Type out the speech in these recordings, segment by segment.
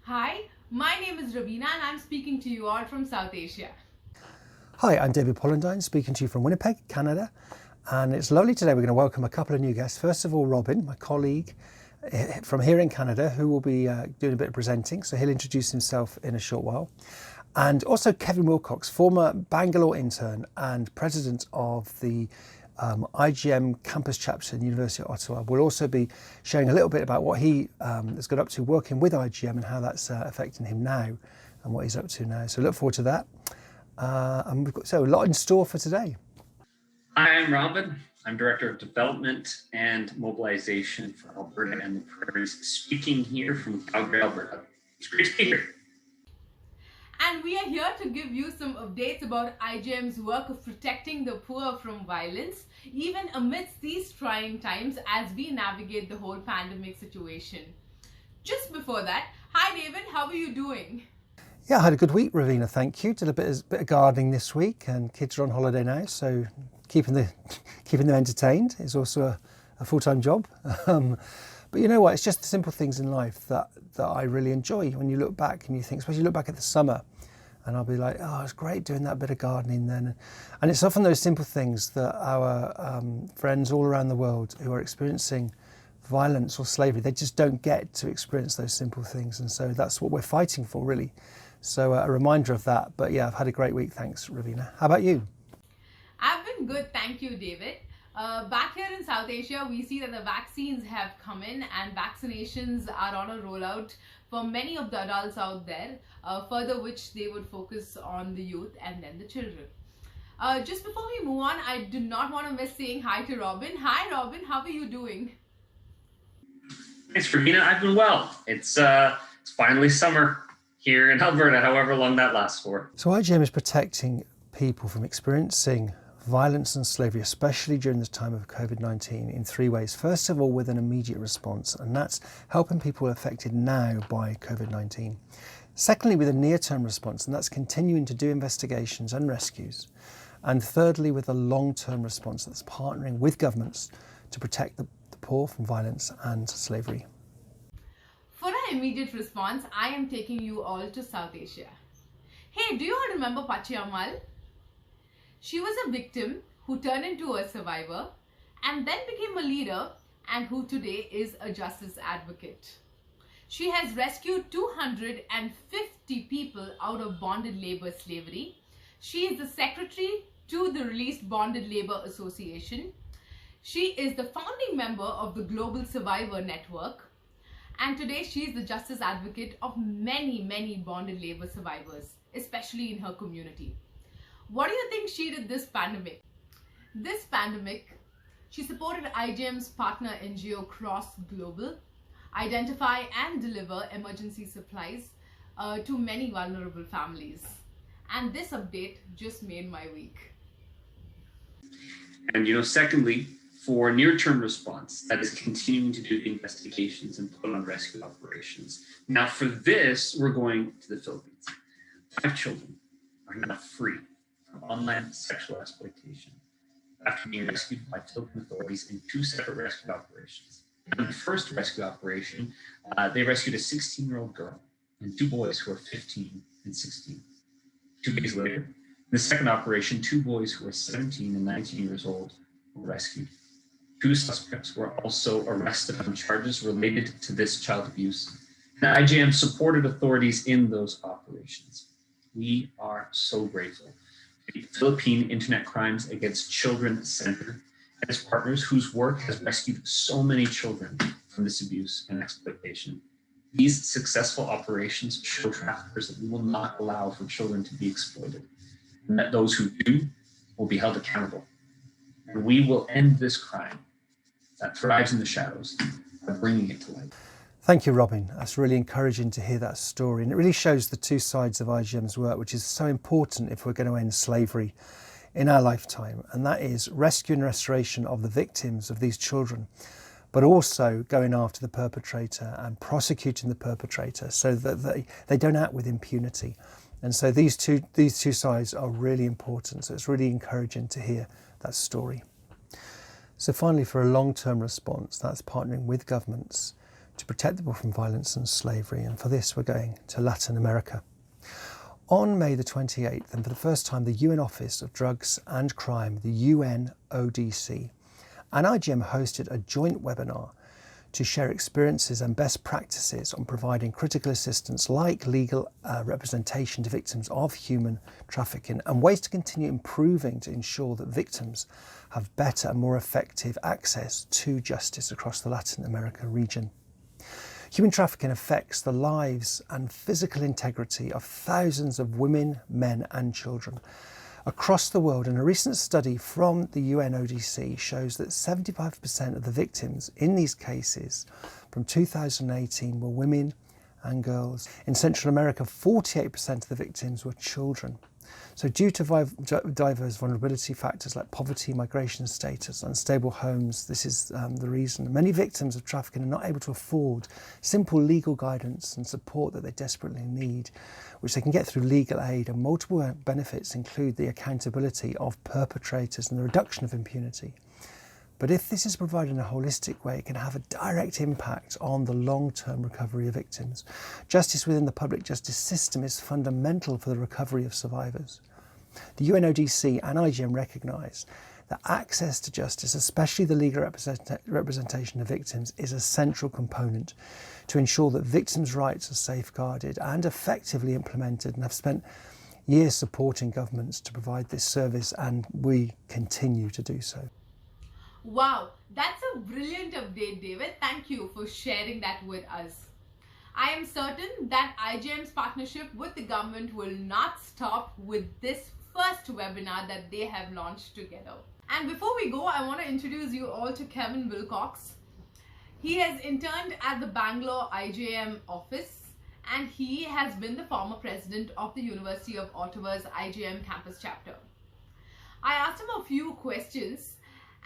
Hi, my name is Raveena and I'm speaking to you all from South Asia. Hi, I'm David Pollandine, speaking to you from Winnipeg, Canada. And it's lovely today. We're going to welcome a couple of new guests. First of all, Robin, my colleague from here in Canada, who will be doing a bit of presenting. So he'll introduce himself in a short while. And also Kevin Wilcox, former Bangalore intern and president of the IJM campus chapter in the University of Ottawa, will also be sharing a little bit about what he has got up to working with IJM and how that's affecting him now and what he's up to now. So look forward to that. And we've got a lot in store for today. Hi, I'm Robin. I'm Director of Development and Mobilization for Alberta and the Prairies, speaking here from Calgary, Alberta. It's great to be here. And we are here to give you some updates about IJM's work of protecting the poor from violence, even amidst these trying times as we navigate the whole pandemic situation. Just before that, hi David, how are you doing? Yeah, I had a good week, Raveena, thank you. Did a bit of gardening this week, and kids are on holiday now, so keeping them entertained is also a full-time job. But you know what, it's just the simple things in life that I really enjoy. When you look back and you think, especially look back at the summer, and I'll be like, oh, it's great doing that bit of gardening then. And it's often those simple things that our friends all around the world who are experiencing violence or slavery, they just don't get to experience those simple things. And so that's what we're fighting for, really. So a reminder of that. But yeah, I've had a great week. Thanks, Raveena. How about you? I've been good, thank you, David. Back here in South Asia, we see that the vaccines have come in and vaccinations are on a rollout for many of the adults out there, further which they would focus on the youth and then the children. Just before we move on, I do not want to miss saying hi to Robin. Hi Robin, how are you doing? Thanks, Raveena. I've been well. It's finally summer here in Alberta, however long that lasts for. So IJM is protecting people from experiencing violence and slavery, especially during this time of COVID-19, in three ways. First of all, with an immediate response, and that's helping people affected now by COVID-19. Secondly, with a near-term response, and that's continuing to do investigations and rescues. And thirdly, with a long-term response, that's partnering with governments to protect the poor from violence and slavery. For our immediate response, I am taking you all to South Asia. Hey, do you all remember Pachiamal? She was a victim who turned into a survivor and then became a leader and who today is a justice advocate. She has rescued 250 people out of bonded labor slavery. She is the secretary to the Released Bonded Labor Association. She is the founding member of the Global Survivor Network. And today she is the justice advocate of many bonded labor survivors, especially in her community. What do you think she did this pandemic? This pandemic, she supported IJM's partner NGO Cross Global, identify and deliver emergency supplies to many vulnerable families. And this update just made my week. And secondly, for near-term response, that is continuing to do investigations and put on rescue operations. Now for this, we're going to the Philippines. 5 children are now free from online sexual exploitation after being rescued by Philippine authorities in 2 separate rescue operations. In the first rescue operation, they rescued a 16-year-old girl and 2 boys who were 15 and 16. 2 days later, in the second operation, 2 boys who were 17 and 19 years old were rescued. 2 suspects were also arrested on charges related to this child abuse. And IJM supported authorities in those operations. We are so grateful to the Philippine Internet Crimes Against Children Center and its partners whose work has rescued so many children from this abuse and exploitation. These successful operations show traffickers that we will not allow for children to be exploited, and that those who do will be held accountable. And we will end this crime that thrives in the shadows by bringing it to light. Thank you, Robin. That's really encouraging to hear that story. And it really shows the 2 sides of IJM's work, which is so important if we're going to end slavery in our lifetime. And that is rescue and restoration of the victims of these children, but also going after the perpetrator and prosecuting the perpetrator so that they don't act with impunity. And so these two sides are really important. So it's really encouraging to hear that story. So finally, for a long-term response, that's partnering with governments to protect people from violence and slavery. And for this, we're going to Latin America. On May the 28th, and for the first time, the UN Office of Drugs and Crime, the UNODC, and IJM hosted a joint webinar to share experiences and best practices on providing critical assistance like legal representation to victims of human trafficking and ways to continue improving to ensure that victims have better and more effective access to justice across the Latin America region. Human trafficking affects the lives and physical integrity of thousands of women, men and children across the world, and a recent study from the UNODC shows that 75% of the victims in these cases from 2018 were women and girls. In Central America, 48% of the victims were children. So due to diverse vulnerability factors like poverty, migration status, unstable homes, this is the reason. Many victims of trafficking are not able to afford simple legal guidance and support that they desperately need, which they can get through legal aid, and multiple benefits include the accountability of perpetrators and the reduction of impunity. But if this is provided in a holistic way, it can have a direct impact on the long-term recovery of victims. Justice within the public justice system is fundamental for the recovery of survivors. The UNODC and IJM recognise that access to justice, especially the legal representation of victims, is a central component to ensure that victims' rights are safeguarded and effectively implemented, and have spent years supporting governments to provide this service, and we continue to do so. Wow, that's a brilliant update, David. Thank you for sharing that with us. I am certain that IJM's partnership with the government will not stop with this first webinar that they have launched together. And before we go, I want to introduce you all to Kevin Wilcox. He has interned at the Bangalore IJM office, and he has been the former president of the University of Ottawa's IJM campus chapter. I asked him a few questions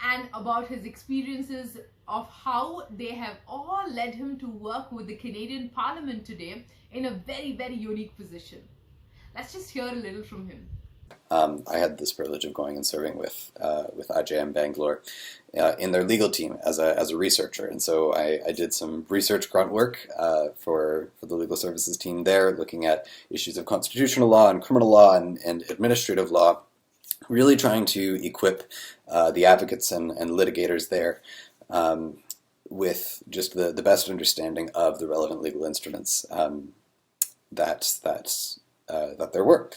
and about his experiences of how they have all led him to work with the Canadian Parliament today in a very, very unique position. Let's just hear a little from him. I had this privilege of going and serving with IJM Bangalore in their legal team as a researcher, and so I did some research grunt work for the legal services team there, looking at issues of constitutional law and criminal law and administrative law, really trying to equip the advocates and litigators there with just the best understanding of the relevant legal instruments that there were.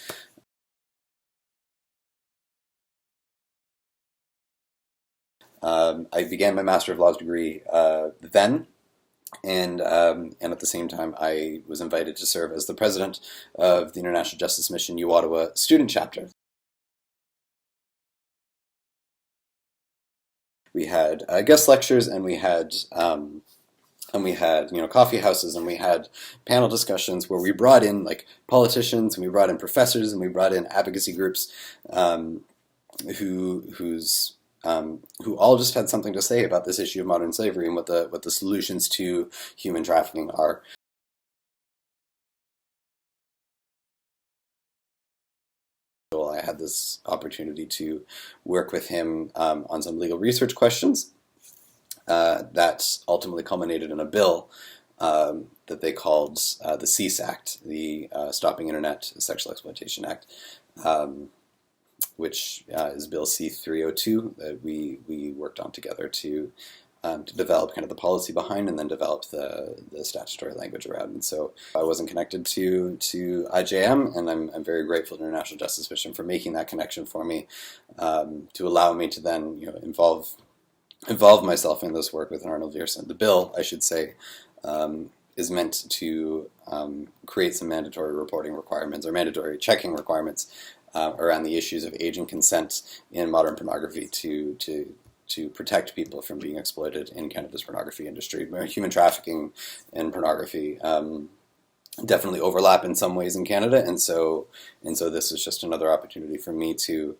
I began my Master of Laws degree then, and at the same time I was invited to serve as the president of the International Justice Mission U Ottawa student chapter. We had guest lectures, and we had coffee houses, and we had panel discussions where we brought in like politicians, and we brought in professors, and we brought in advocacy groups who all just had something to say about this issue of modern slavery and what the solutions to human trafficking are. I had this opportunity to work with him on some legal research questions that ultimately culminated in a bill that they called the CEASE Act, the Stopping Internet Sexual Exploitation Act, which is Bill C-302 that we worked on together to develop kind of the policy behind, and then develop the statutory language around. And so I wasn't connected to IJM, and I'm very grateful to International Justice Mission for making that connection for me, to allow me to then involve myself in this work with Arnold Viersen. The bill, I should say, is meant to create some mandatory reporting requirements or mandatory checking requirements around the issues of age and consent in modern pornography to protect people from being exploited in Canada's pornography industry. Human trafficking and pornography definitely overlap in some ways in Canada, and so this is just another opportunity for me to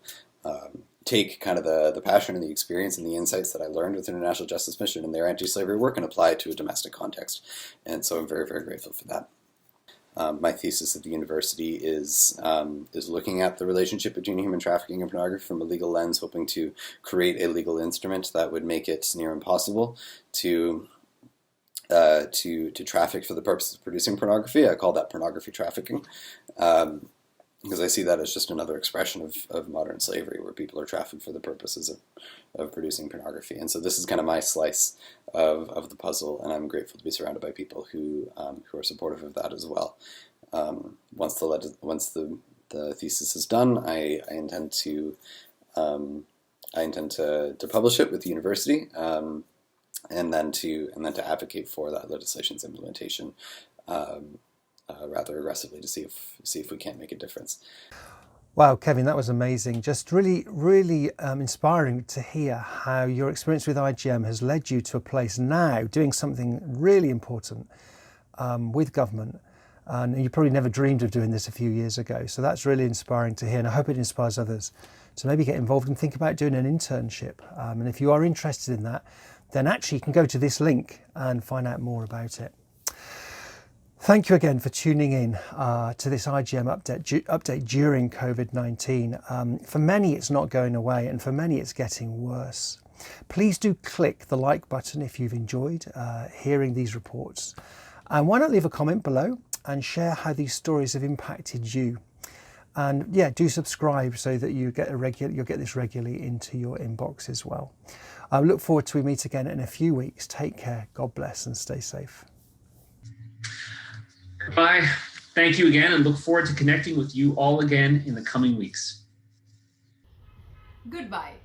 take kind of the passion and the experience and the insights that I learned with International Justice Mission and their anti-slavery work and apply it to a domestic context. And so I'm very, very grateful for that. My thesis at the university is looking at the relationship between human trafficking and pornography from a legal lens, hoping to create a legal instrument that would make it near impossible to to traffic for the purpose of producing pornography. I call that pornography trafficking, because I see that as just another expression of modern slavery, where people are trafficked for the purposes of producing pornography. And so this is kind of my slice of the puzzle, and I'm grateful to be surrounded by people who are supportive of that as well. Once the thesis is done, I intend to publish it with the university, and then to advocate for that legislation's implementation rather aggressively to see if we can't make a difference. Wow, Kevin, that was amazing. Just really, really inspiring to hear how your experience with IJM has led you to a place now doing something really important with government. And you probably never dreamed of doing this a few years ago. So that's really inspiring to hear. And I hope it inspires others to maybe get involved and think about doing an internship. And if you are interested in that, then actually you can go to this link and find out more about it. Thank you again for tuning in to this IJM update during COVID-19. For many, it's not going away, and for many, it's getting worse. Please do click the like button if you've enjoyed hearing these reports. And why not leave a comment below and share how these stories have impacted you. And yeah, do subscribe so that you'll get this regularly into your inbox as well. I look forward to we meet again in a few weeks. Take care, God bless, and stay safe. Bye. Thank you again, and look forward to connecting with you all again in the coming weeks. Goodbye.